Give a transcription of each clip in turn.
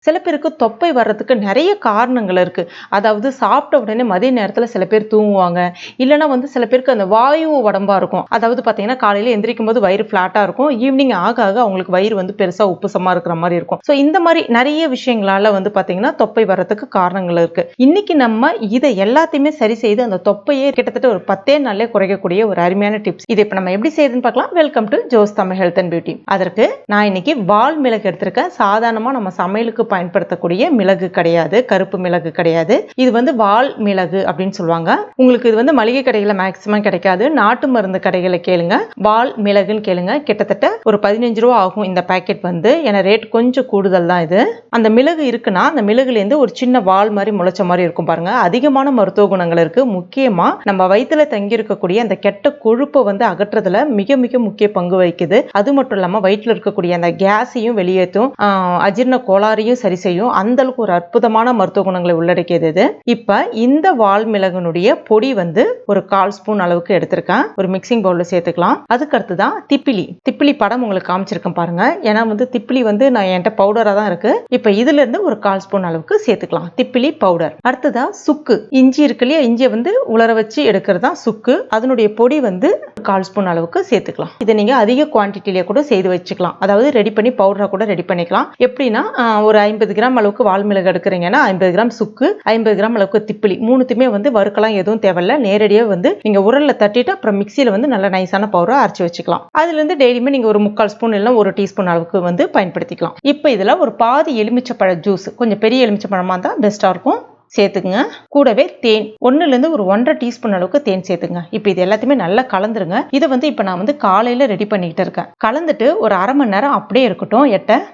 சில பேருக்கு தொப்பை வர்றதுக்கு நிறைய காரணங்கள் இருக்கு. அதாவது சாப்பிட்ட உடனே மதிய நேரத்துல சில பேர் தூங்குவாங்க. இல்லைன்னா சில பேருக்கு அந்த வாயு உடம்பா இருக்கும். அதாவது பாத்தீங்கன்னா காலையில எந்திரிக்கும் போது வயிறு பிளாட்டா இருக்கும். ஈவினிங் ஆக ஆக அவங்களுக்கு வயிறு பெருசா உப்புசமா இருக்கிற மாதிரி இருக்கும். ஸோ இந்த மாதிரி நிறைய விஷயங்களால பாத்தீங்கன்னா தொப்பை வர்றதுக்கு காரணங்கள் இருக்கு. இன்னைக்கு நம்ம இதை எல்லாத்தையுமே சரி செய்து அந்த தொப்பையே கிட்டத்தட்ட ஒரு 10 நாள்லயே குறைக்கக்கூடிய ஒரு அருமையான டிப்ஸ். இதை இப்ப நம்ம எப்படி செய்யுதுன்னு பார்க்கலாம். Welcome to Jos Tamil health and beauty. அதற்கு நான் இன்னைக்கு வால் மிளகு எடுத்திருக்கேன். சாதாரணமா நம்ம சமையலுக்கு பயன்படுத்தக்கூடிய மிளகு கிடையாது, கருப்பு மிளகு கிடையாது. இது வால் மிளகு அப்படின்னு சொல்லுவாங்க. உங்களுக்கு இது மளிகை கடைகளை மேக்சிமம் கிடைக்காது. நாட்டு மருந்து கடைகளை கேளுங்க, வால் மிளகுன்னு கேளுங்க. கிட்டத்தட்ட ஒரு 15 ரூபா ஆகும் இந்த பேக்கெட். ஏன்னா ரேட் கொஞ்சம் கூடுதல் தான். இது அந்த மிளகு இருக்குன்னா அந்த மிளகுல இருந்து ஒரு சின்ன வால் மாதிரி முளைச்ச மாதிரி இருக்கும் பாருங்க. அதிகமான மருத்துவ குணங்கள் இருக்கு. முக்கியமா நம்ம வயிற்றுல தங்கி இருக்கக்கூடிய அந்த கெட்ட கொழுப்பை அகற்றுறதுல மிக மிக முக்கிய பங்கு வகிக்குது. அது மட்டும் இல்லாம வயிற்றுல இருக்கக்கூடிய அந்த கேஸையும் வெளியேற்றும், அஜீரண கோளாறையும் சரி செய்யும். அந்த அளவுக்கு ஒரு அற்புதமான மருத்துவ குணங்களை உள்ளடக்கியது. இப்ப இந்த வால் மிளகுனுடைய பொடி ஒரு 1/4 ஸ்பூன் அளவுக்கு எடுத்திருக்கேன். ஒரு மிக்சிங் பவுல்ல சேர்த்துக்கலாம். அதுக்கு அடுத்துதான் திப்பிலி படம் உங்களுக்கு காமிச்சிருக்கேன் பாருங்க. ஏன்னா திப்பிலி நான் என்கிட்ட பவுடரா தான் இருக்கு. இப்ப இதுல இருந்து ஒரு 1/4 ஸ்பூன் அளவுக்கு சேர்த்துக்கலாம் திப்பிலி பவுடர். அடுத்ததா சுக்கு, இஞ்சி இருக்கு இல்லையா, இஞ்சியை உலர வச்சு எடுக்கிறதா சுக்கு. அதனுடைய பொடி 1/4 ஸ்பூன் அளவுக்கு சேர்த்துக்கலாம். இதை நீங்க அதிக குவான்டிட்டியில கூட செய்து வச்சுக்கலாம். அதாவது ரெடி பண்ணி பவுடரா கூட ரெடி பண்ணிக்கலாம். எப்படின்னா ஒரு 50 கிராம் அளவுக்கு வால் மிளகு எடுக்கிறீங்கன்னா 50 கிராம் சுக்கு, 50 கிராம் அளவுக்கு திப்பிலி, மூணுத்துமே வறுக்கலாம் எதுவும் தேவையில்ல. நேரடியாக நீங்க உரல்ல தட்டிட்டு அப்புறம் மிக்சியில நல்ல நைஸான பவுடரா அரைச்சு வச்சுக்கலாம். அதுல இருந்து டெய்லியுமே நீங்க ஒரு 3/4 ஸ்பூன் இல்ல 1 டீஸ்பூன் அளவுக்கு பயன்படுத்திக்கலாம். இப்ப இதுல ஒரு பாதி எலுமிச்சப்பழ ஜூஸ், கொஞ்சம் பெரிய எலுமிச்சப்பழமா இருந்தா பெஸ்டா இருக்கும், சேர்த்துக்குங்க. கூடவே தேன் 1ல இருந்து ஒரு 1.5 டீஸ்பூன் அளவுக்கு தேன் சேர்த்துங்க. இப்போ இது எல்லாத்தையுமே நல்லா கலந்துருங்க. இதை இப்போ நான் காலையில ரெடி பண்ணிட்டு இருக்கேன். கலந்துட்டு ஒரு அரை மணி நேரம் அப்படியே இருக்கட்டும்.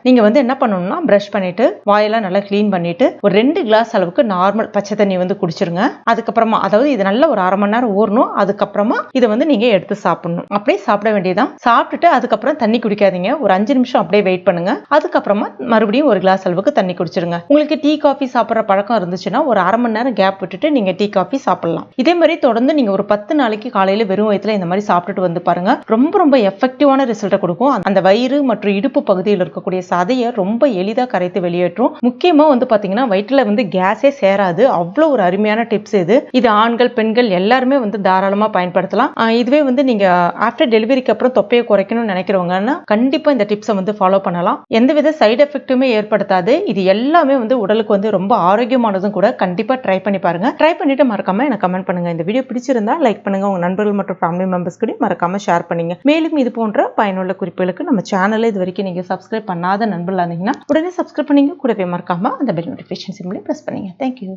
நீங்க என்ன பண்ணணும்னா பிரஷ் பண்ணிட்டு வாயெல்லாம் நல்லா கிளீன் பண்ணிட்டு ஒரு 2 கிளாஸ் அளவுக்கு நார்மல் பச்சை தண்ணி குடிச்சிருங்க. அதுக்கப்புறமா அதாவது இது நல்லா ஒரு அரை மணி நேரம் ஊறணும். அதுக்கப்புறமா இதை நீங்க எடுத்து சாப்பிடணும். அப்படியே சாப்பிட வேண்டியதான். சாப்பிட்டுட்டு அதுக்கப்புறம் தண்ணி குடிக்காதீங்க. ஒரு 5 நிமிஷம் அப்படியே வெயிட் பண்ணுங்க. அதுக்கப்புறமா மறுபடியும் ஒரு கிளாஸ் அளவுக்கு தண்ணி குடிச்சிருங்க. உங்களுக்கு டீ காஃபி சாப்பிட்ற பழக்கம் இருந்துச்சுன்னா ஒரு அரை மணி நேரம் கேப் விட்டுட்டு நீங்க டீ காஃபி சாப்பிடலாம். இதே மாதிரி தொடர்ந்து நீங்க ஒரு 10 நாளைக்கு காலையில வெறும் வயிற்றுல இந்த மாதிரி சாப்பிட்டுட்டு பாருங்க. ரொம்ப ரொம்ப எஃபெக்டிவான ரிசல்ட்டை கொடுக்கும். அந்த வயிறு மற்றும் இடுப்பு பகுதியில் இருக்கக்கூடிய சதையை ரொம்ப எளிதா கரைத்து வெளியேற்றும். முக்கியமா பாத்தீங்கன்னா வயிற்றுல கேஸே சேராது. அவ்வளவு ஒரு அருமையான டிப்ஸ் இது ஆண்கள் பெண்கள் எல்லாருமே தாராளமா பயன்படுத்தலாம். இதுவே நீங்க ஆஃப்டர் டெலிவரிக்கு அப்புறம் தொப்பையை குறைக்கணும்னு நினைக்கிறவங்கன்னா கண்டிப்பா இந்த டிப்ஸை ஃபாலோ பண்ணலாம். எந்தவித சைடு எஃபெக்ட்டுமே ஏற்படுத்தாது. இது எல்லாமே உடலுக்கு ரொம்ப ஆரோக்கியமானதும் கூட. கண்டிப்பா ட்ரை பண்ணி பாருங்க. ட்ரை பண்ணிட்டு மறக்காம எனக்கு கமெண்ட் பண்ணுங்க. இந்த வீடியோ பிடிச்சிருந்தா லைக் பண்ணுங்க. உங்க நண்பர்கள் மற்றும் ஃபேமிலி மெம்பர்ஸ் கூட மறக்காம ஷேர் பண்ணுங்க. மேலும் இது போன்ற பயனுள்ள குறிப்புகளுக்கு நம்ம சேனலை இது வரைக்கும் நீங்க சப்ஸ்கிரைப் பண்ணாத நண்பர்களா இருந்தீங்கன்னா உடனே சப்ஸ்கிரைப் பண்ணீங்க. கூடவே மறக்காம அந்த பெல் நோட்டிஃபிகேஷன் சிம்பிளை பிரஸ் பண்ணுங்க. தேங்க்யூ.